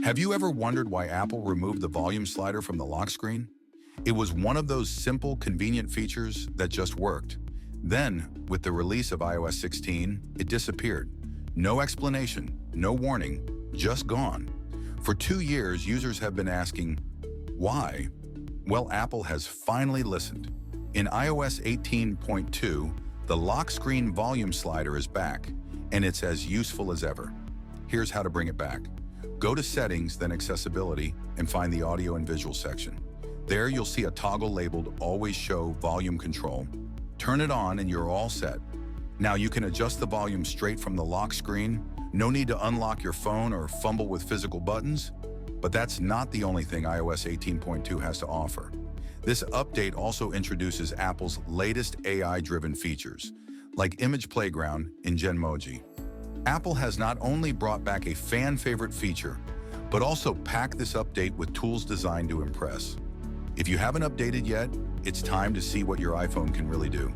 Have you ever wondered why Apple removed the volume slider from the lock screen? It was one of those simple, convenient features that just worked. Then, with the release of iOS 16, it disappeared. No explanation, no warning, just gone. For 2 years, users have been asking, why? Well, Apple has finally listened. In iOS 18.2, the lock screen volume slider is back, and it's as useful as ever. Here's how to bring it back. Go to Settings, then Accessibility, and find the Audio and Visual section. There you'll see a toggle labeled Always Show Volume Control. Turn it on and you're all set. Now you can adjust the volume straight from the lock screen. No need to unlock your phone or fumble with physical buttons. But that's not the only thing iOS 18.2 has to offer. This update also introduces Apple's latest AI-driven features, like Image Playground in Genmoji. Apple has not only brought back a fan-favorite feature, but also packed this update with tools designed to impress. If you haven't updated yet, it's time to see what your iPhone can really do.